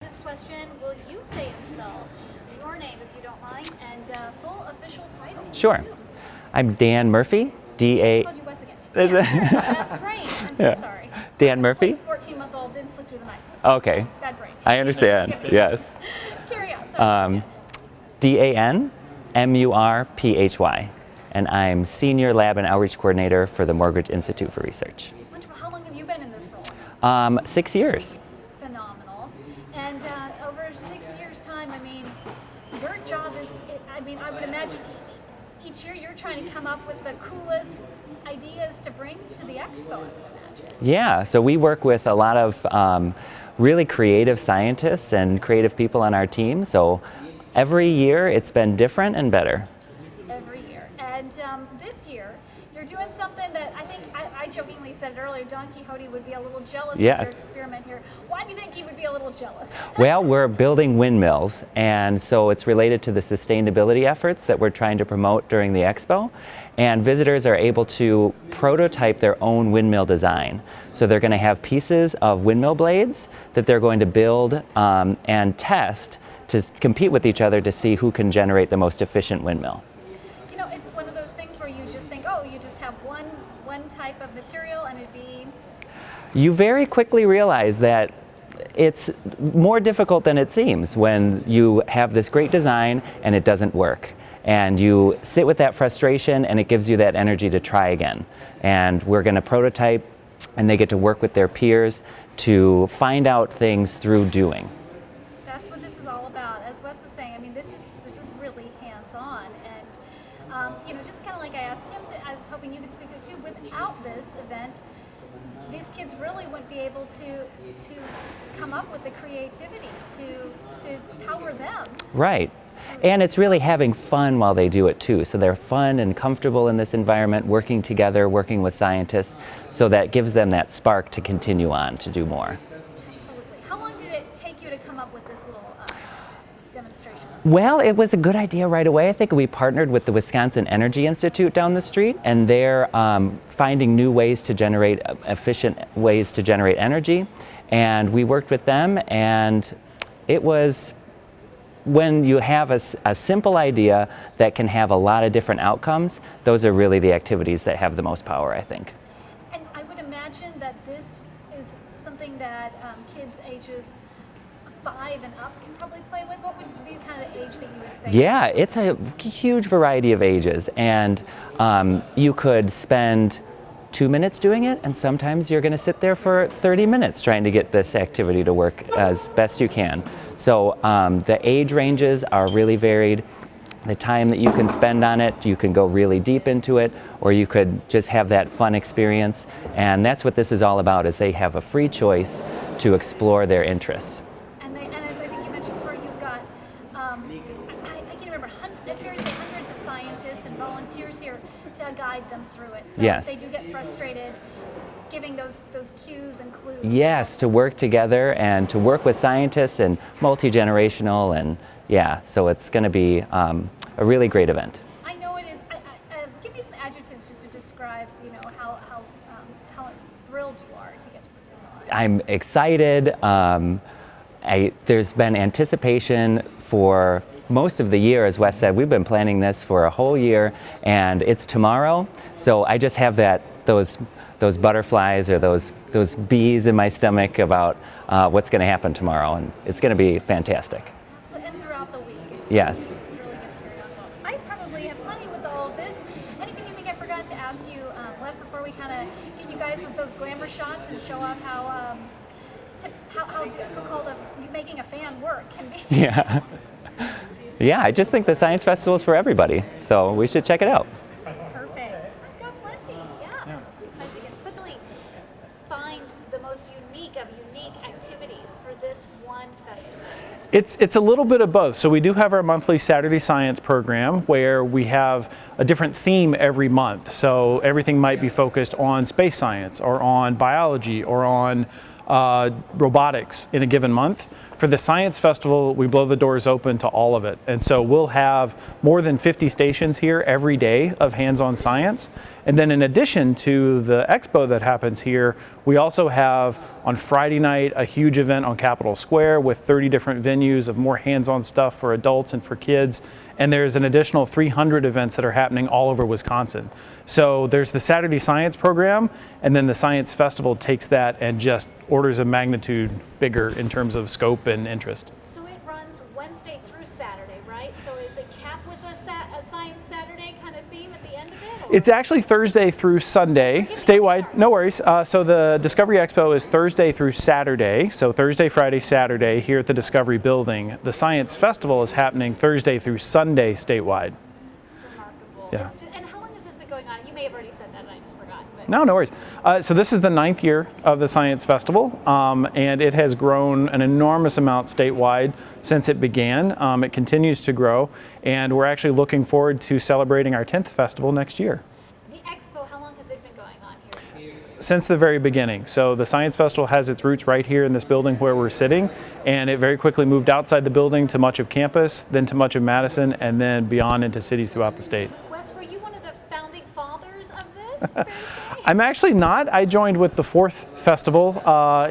this question. Will you say and spell your name, if you don't mind, and full official title? Sure. Too. I'm Dan Murphy, D-A... I spelled you Wes again. Bad brain. I'm so sorry. Dan Murphy? 14-month-old didn't slip through the mic. Okay. Bad brain. I understand, yes. Carry on. Sorry. D-A-N-M-U-R-P-H-Y. And I'm Senior Lab and Outreach Coordinator for the Morgridge Institute for Research. Wonderful. How long have you been in this role? 6 years. Phenomenal. And over 6 years' time, I mean, your job is, I would imagine each year you're trying to come up with the coolest ideas to bring to the expo, I would imagine. Yeah, so we work with a lot of really creative scientists and creative people on our team. So every year it's been different and better. Every year. And this year, you're doing something that I think, I jokingly said it earlier, Don Quixote would be a little jealous of your experiment here. Why do you think he would be a little jealous? Well, we're building windmills, and so it's related to the sustainability efforts that we're trying to promote during the expo. And visitors are able to prototype their own windmill design. So they're going to have pieces of windmill blades that they're going to build and test to compete with each other to see who can generate the most efficient windmill. You know, it's one of those things where you just think, oh, you just have one type of material and it'd be... You very quickly realize that it's more difficult than it seems when you have this great design and it doesn't work. And you sit with that frustration and it gives you that energy to try again. And we're going to prototype, and they get to work with their peers to find out things through doing. That's what this is all about. As Wes was saying, I mean, this is really hands-on. And, you know, just kind of like I asked him I was hoping you could speak to it too, without this event, these kids really wouldn't be able to come up with the creativity to power them. Right. And it's really having fun while they do it too. So they're fun and comfortable in this environment, working together, working with scientists. So that gives them that spark to continue on to do more. Absolutely. How long did it take you to come up with this little demonstration? Well, it was a good idea right away. I think we partnered with the Wisconsin Energy Institute down the street, and they're finding new ways to generate, efficient ways to generate energy. And we worked with them, and it was, when you have a simple idea that can have a lot of different outcomes, those are really the activities that have the most power, I think. And I would imagine that this is something that kids ages 5 and up can probably play with. What would be the kind of age that you would say? Yeah, it's a huge variety of ages, and you could spend 2 minutes doing it, and sometimes you're going to sit there for 30 minutes trying to get this activity to work as best you can. So the age ranges are really varied. The time that you can spend on it, you can go really deep into it, or you could just have that fun experience. And that's what this is all about, is they have a free choice to explore their interests. And as I think you mentioned before, you've got, I can't remember, hundreds of scientists and volunteers here to guide them through it. So yes. If they do get frustrated, giving those cues and clues. Yes, to work together and to work with scientists and multi-generational, and yeah, so it's going to be a really great event. I know it is. Give me some adjectives just to describe, you know, how thrilled you are to get to put this on. I'm excited. There's been anticipation for most of the year. As Wes said, we've been planning this for a whole year, and it's tomorrow. So I just have those butterflies or those bees in my stomach about what's going to happen tomorrow, and it's going to be fantastic. So, and throughout the week. Yes. It's really going to carry on well. I probably have plenty with all of this. Anything you think I forgot to ask you, Wes, before we kind of get you guys with those glamour shots and show off how difficult making a fan work can be? Yeah. Yeah, I just think the Science Festival is for everybody, so we should check it out. Perfect. I've got plenty, yeah. Excited to get quickly find the most unique of unique activities for this one festival. It's a little bit of both. So we do have our monthly Saturday Science program where we have a different theme every month. So everything might be focused on space science or on biology or on robotics in a given month. For the Science Festival, we blow the doors open to all of it. And so we'll have more than 50 stations here every day of hands-on science. And then in addition to the expo that happens here, we also have on Friday night a huge event on Capitol Square with 30 different venues of more hands-on stuff for adults and for kids. And there's an additional 300 events that are happening all over Wisconsin. So there's the Saturday Science program, and then the Science Festival takes that and just orders of magnitude bigger in terms of scope and interest. So it runs Wednesday through Saturday, right? So is it capped with a Science Saturday kind of theme at the end of it? Or? It's actually Thursday through Sunday, statewide. No worries. So the Discovery Expo is Thursday through Saturday. So Thursday, Friday, Saturday here at the Discovery Building. The Science Festival is happening Thursday through Sunday statewide. Remarkable. Yeah. And how long has this been going on? You may have already said that and I just forgot. But. No worries. So this is the 9th year of the Science Festival, and it has grown an enormous amount statewide since it began. It continues to grow, and we're actually looking forward to celebrating our 10th festival next year. The expo, how long has it been going on here? Since the very beginning. So the Science Festival has its roots right here in this building where we're sitting, and it very quickly moved outside the building to much of campus, then to much of Madison, and then beyond into cities throughout the state. Wes, were you one of the founding fathers of this, fair to say? I'm actually not. I joined with the 4th festival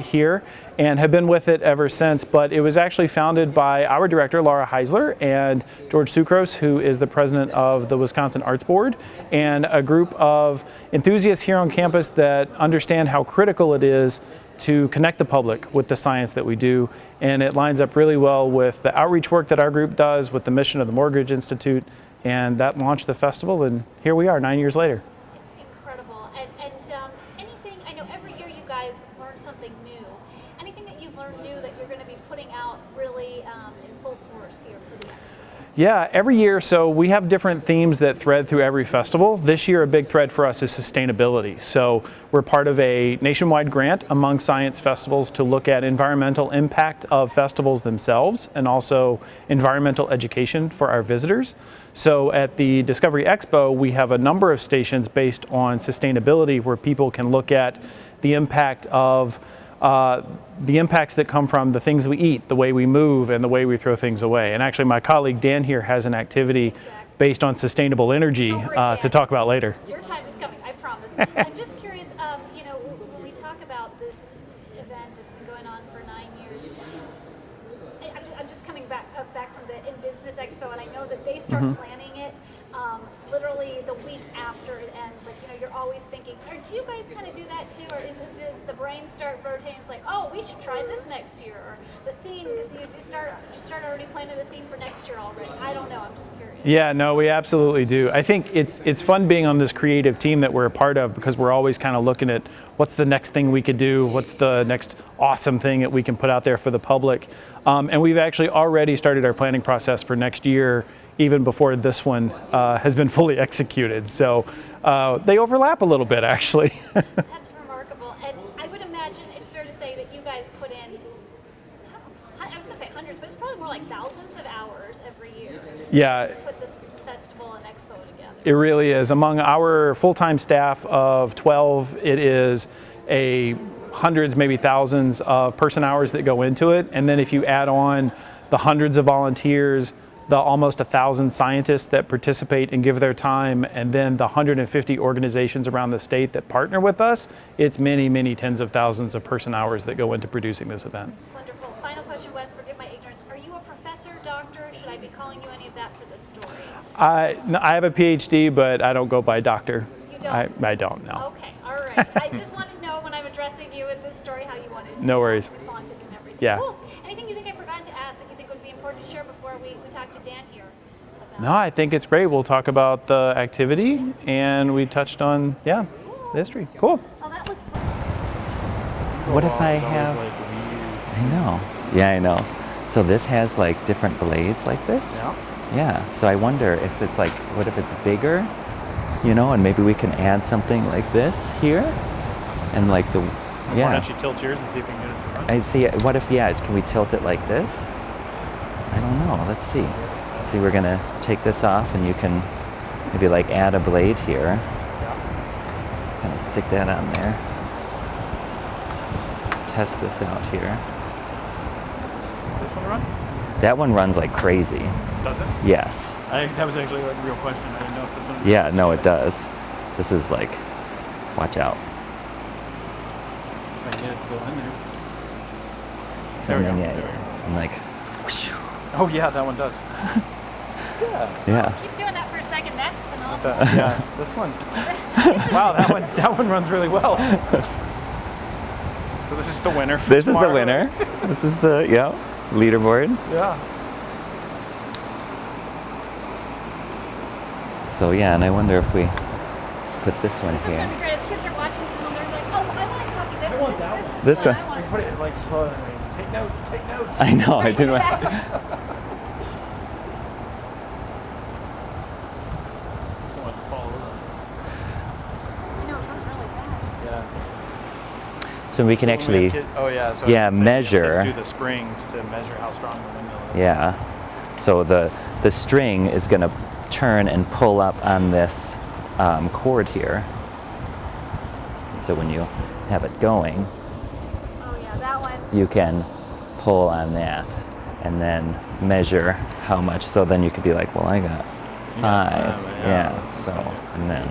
here and have been with it ever since, but it was actually founded by our director, Laura Heisler, and George Sucros, who is the president of the Wisconsin Arts Board, and a group of enthusiasts here on campus that understand how critical it is to connect the public with the science that we do. And it lines up really well with the outreach work that our group does, with the mission of the Morgridge Institute, and that launched the festival, and here we are 9 years later. It's incredible. And anything, I know every year you guys learn something new. Anything that you've learned new that you're going to be putting out really in full force here for the expo? Yeah, every year, so we have different themes that thread through every festival. This year, a big thread for us is sustainability. So we're part of a nationwide grant among science festivals to look at environmental impact of festivals themselves and also environmental education for our visitors. So at the Discovery Expo, we have a number of stations based on sustainability where people can look at the impact of the impacts that come from the things we eat, the way we move, and the way we throw things away. And actually, my colleague Dan here has an activity based on sustainable energy to talk about later. Your time is coming, I promise. I'm just curious, you know, when we talk about this event that's been going on for 9 years, I'm just coming back from the In Business Expo, and I know that they start planning it literally the week after it ends. Like, you know, you're always thinking, do you guys kind of do that too? Or does the brain start rotating? It's like, oh, we should try this next year. Or the theme, because you just start already planning the theme for next year already. I don't know, I'm just curious. Yeah, no, we absolutely do. I think it's fun being on this creative team that we're a part of because we're always kind of looking at what's the next thing we could do, what's the next awesome thing that we can put out there for the public. And we've actually already started our planning process for next year, even before this one has been fully executed. So they overlap a little bit, actually. That's remarkable. And I would imagine it's fair to say that you guys put in, I was going to say hundreds, but it's probably more like thousands of hours every year to put this festival and expo together. It really is. Among our full-time staff of 12, it is hundreds, maybe thousands of person hours that go into it. And then if you add on the hundreds of volunteers, the almost 1,000 scientists that participate and give their time, and then the 150 organizations around the state that partner with us, it's many, many tens of thousands of person hours that go into producing this event. Wonderful. Final question, Wes, forgive my ignorance. Are you a professor, doctor? Should I be calling you any of that for this story? I have a PhD, but I don't go by doctor. You don't? I don't, no. Okay, all right. I just wanted to know when I'm addressing you with this story how you wanted to No worries. be fonted and everything. Yeah. Cool. Anything you think I forgot to ask that you think would be important to share before we talk to Dan here about? No, I think it's great. We'll talk about the activity, and we touched on, the history. Cool. Oh, that looked What if I have... I know. Yeah, I know. So this has like different blades like this? Yeah. So I wonder if it's like, what if it's bigger? You know, and maybe we can add something like this here? And like the... Why don't you tilt yours and see if you can get it to run? I see. What if, can we tilt it like this? I don't know. Let's see. Let's see, we're going to take this off and you can maybe like add a blade here. Kind of stick that on there. Test this out here. Does this one run? That one runs like crazy. Does it? Yes. That was actually a real question. I didn't know if this one... Yeah, no, it does. This is like, watch out. Might get it to go in there. So There we then, go, yeah, there we yeah. And like, Oh yeah, that one does. yeah. Keep doing that for a second. That's phenomenal. Yeah, this one. Wow, that one runs really well. So this is the winner. For This is the tomorrow. winner. This is the, leaderboard. Yeah. So yeah, and I wonder if we just put this one This is going to here. be great. The kids are watching this and they're like, oh, I want to copy this. I want that one. This one. I want Put it like slow. Take notes. Take notes. I know, I didn't. Exactly. Just want to follow up. I know, it goes really fast. Yeah. So we can actually, Oh yeah. So Yeah, I was gonna say, measure. kids do the springs to measure how strong the windmill is. yeah. So the string is going to turn and pull up on this cord here. So when you have it going, Oh, yeah, that one. you can pull on that and then measure how much. So then you could be like, well, I got You got 5. seven, Yeah. yeah. So, and then,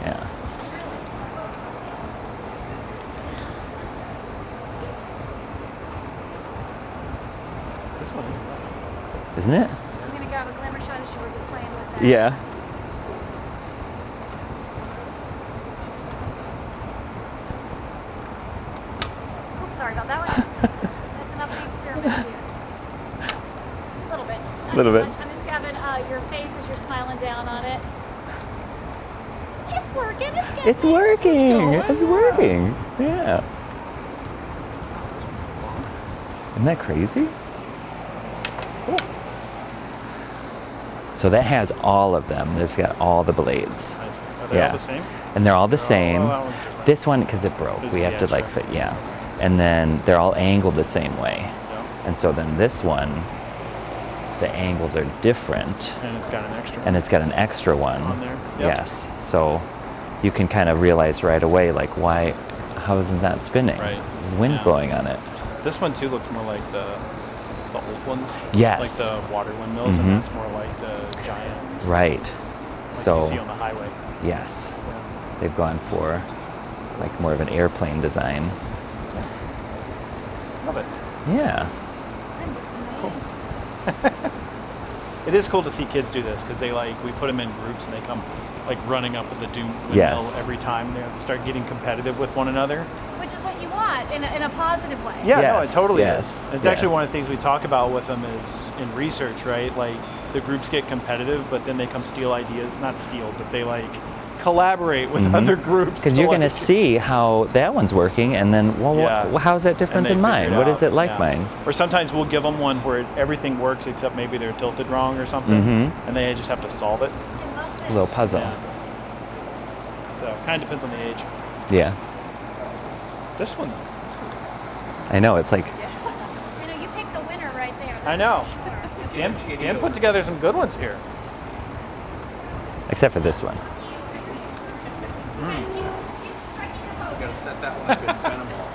yeah. This one is nice. Isn't it? I'm going to grab a glamour shot as you were just playing with that. Yeah. Oops, sorry about that one. Messing up the experiment here. A little bit. Not Little too bit. much. I'm just grabbing your face as you're smiling down on it. It's working. It's getting It's working. Let's go. It's working. Yeah. Isn't that crazy? So that has all of them. It's got all the blades. Nice. Are they Yeah. all the same? And they're all the same. Oh, that one's different. This one, because it broke, This we is have the to like extra. fit, yeah. And then they're all angled the same way. Yeah. And so then this one, the angles are different. And it's got an extra. And it's got an extra one. On there? Yep. Yes. So you can kind of realize right away, like, how isn't that spinning? Right. The wind's Yeah. blowing on it. This one too looks more like the old ones. Yes. Like the water windmills, Mhm. and that's more like the giant Right. like So, you see on the highway. yes, Yeah. they've gone for like more of an airplane design. Love it. Yeah. I'm just amazed. It is cool to see kids do this because we put them in groups and they come like running up with the Doom windmill Yes. every time. They start getting competitive with one another. Which is what you want in a positive way. Yeah, no, it Yes, totally yes, is. It's yes. actually one of the things we talk about with them is in research, right? Like the groups get competitive, but then they come steal ideas, not steal, but they like collaborate with other groups. Because to, you're going to like- see how that one's working, and then, well, Yeah. how's that and different they than figure mine? What is out, it like yeah. mine? Or sometimes we'll give them one where everything works except maybe they're tilted wrong or something, Mhm. and they just have to solve it. I love A this. little puzzle. Yeah. So kind of depends on the age. Yeah. This one, I know. It's like, You know, you picked the winner right there. I that's know. for sure. Dan put together some good ones here. except for this one. Guys, keep striking your pose. Gotta set that one up in Fenimore.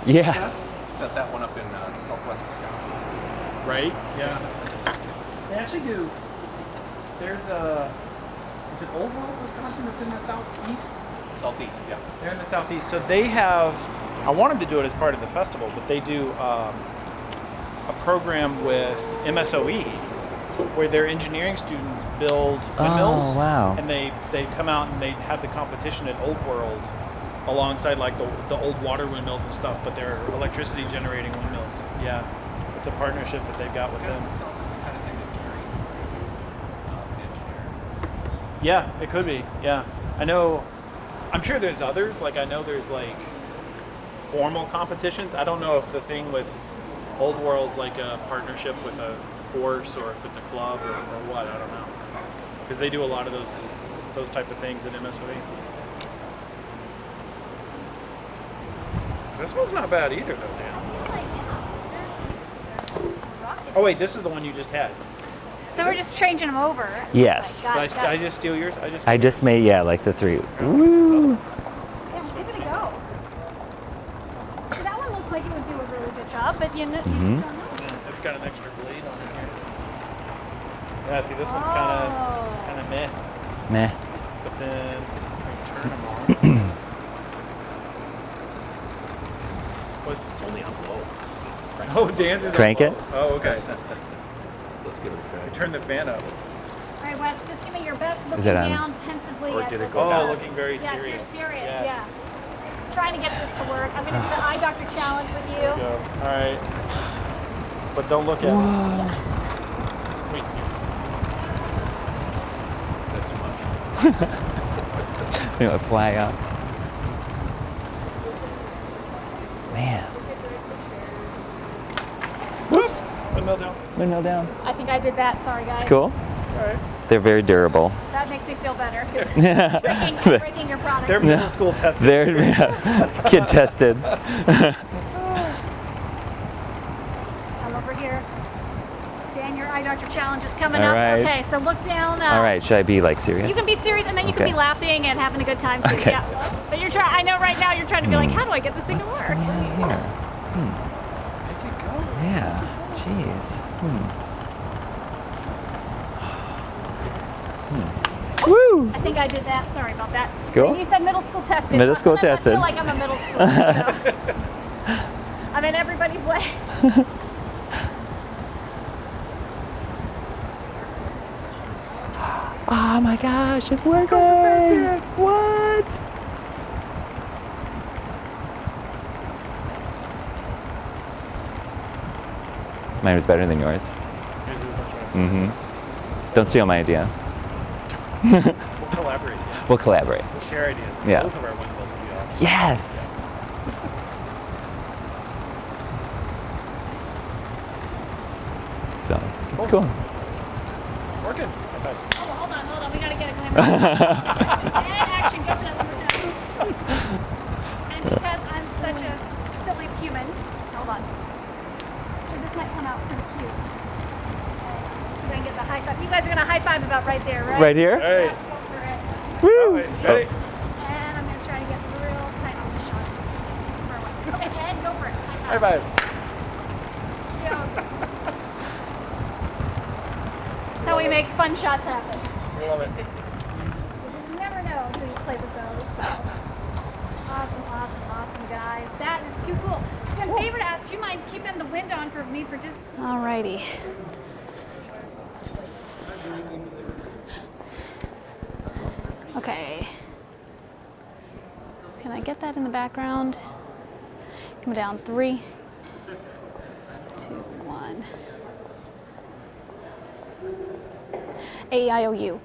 Yes. Set that one up in Southwest Wisconsin. Right? Yeah. They actually do. There's is it Old World, Wisconsin that's in the southeast? Southeast, yeah. They're in the southeast. So they have, I want them to do it as part of the festival, but they do a program with MSOE where their engineering students build windmills. Oh, wow. And they come out and they have the competition at Old World alongside like the old water windmills and stuff, but they're electricity generating windmills. Yeah. It's a partnership that they've got with them. Sounds like the kind of thing that Gary engineer. Yeah, it could be. Yeah. I know, I'm sure there's others. Like, I know there's like formal competitions. I don't know if the thing with Old World's like a partnership with a course or if it's a club or what. I don't know. Because they do a lot of those type of things at MSOE. This one's not bad either, though, Dan. Like, yeah, they're rocking. Oh, wait, this is the one you just had. So we're just changing them over. Yes. Got Did it, got I it. just steal yours? I just made, yeah, like the 3. Woo! Yeah, give it a go. So that one looks like it would do a really good job, but you just don't know. It's got an extra blade on it here. Yeah, see, this one's kind of meh. Meh. but then I turn them on. But it's only on low. Oh, Dan's is Crank on it? low. Oh, okay. Let's give it a try. Turn the fan up. All right, Wes, just give me your best looking Is it on? down pensively. Or at did it the- go Oh, down? looking very Yes, serious. you're serious, Yes. yeah. Trying to get this to work. I'm going to do the eye doctor challenge with you. There we go. All right. But don't look at it. Wait, seriously. Is that too much? You know, fly up. Man. Whoops. Windmill down. Windmill down. I think I did that. Sorry, guys. It's cool. All right. They're very durable. That makes me feel better. 'Cause breaking your products. They're middle school tested. They're kid tested. Come over here. Dan, your eye doctor challenge is coming All up. right. Okay, so look down. All right, should I be like serious? You can be serious, and then you can Okay. be laughing and having a good time too. Okay. Yeah. But you're trying. I know right now you're trying to be like, how do I get this thing to work? What's going on here? Yeah. Jeez. Woo! I think I did that. Sorry about that. Cool. You said middle school tested. Middle so school sometimes tested. I feel like I'm a middle schooler. So. I'm in everybody's way. Oh my gosh, it's working! What? Mine was better than yours. Yours is much better. Mm-hmm. Don't steal my idea. We'll collaborate. We'll collaborate. We'll share ideas. Yeah. Both of our windmills will be awesome. Yes! So, it's cool. Working. High five. Oh, hold on. We gotta get a camera. And action, go for that one more time. And because I'm such a silly human, hold on. So this might come out pretty cute. Okay, let's see if I can get the high five. You guys are gonna high five about right there, right? Right here? All right. Go for it. Woo! All right. Ready? And I'm gonna try to get real tight on the shot. Okay, Ed, go for it. High five. That's how we make fun shots happen. We love it. You just never know until you play with those. So. Awesome, guys. That is too cool. So then, favor to ask, do you mind keeping the wind on for me for just... Alrighty. Okay. Can I get that in the background? Come down, 3, 2, 1. AEIOU.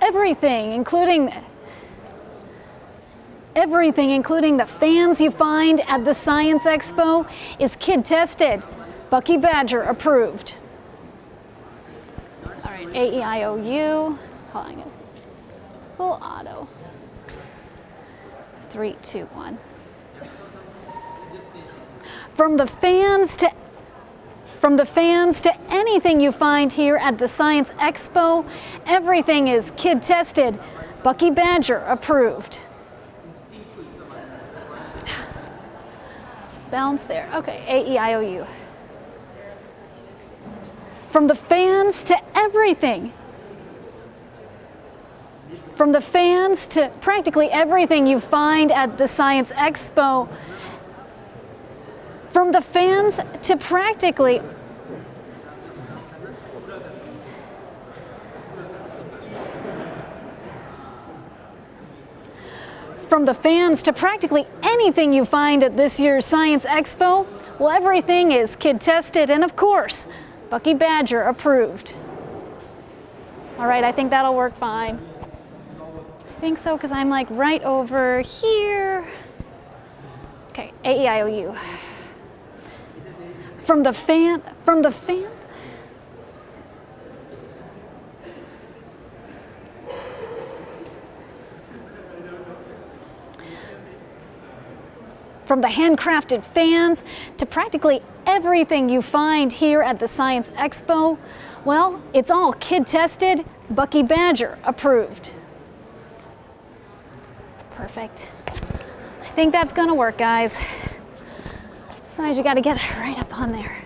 Everything, including the fans you find at the Science Expo, is kid tested. Bucky Badger approved. All right, AEIOU. Hold on. Full auto. 3, 2, 1. From the fans to anything you find here at the Science Expo, everything is kid tested. Bucky Badger approved. Bounce there. Okay, AEIOU. From the fans to everything. From the fans to practically everything you find at the Science Expo. From the fans to practically anything you find at this year's Science Expo, well, everything is kid tested and of course, Bucky Badger approved. All right, I think that'll work fine. I think so, because I'm like right over here. Okay, AEIOU. From the fan. From the handcrafted fans to practically everything you find here at the Science Expo, well, it's all kid tested, Bucky Badger approved. Perfect. I think that's gonna work, guys. Sometimes you gotta get right up on there.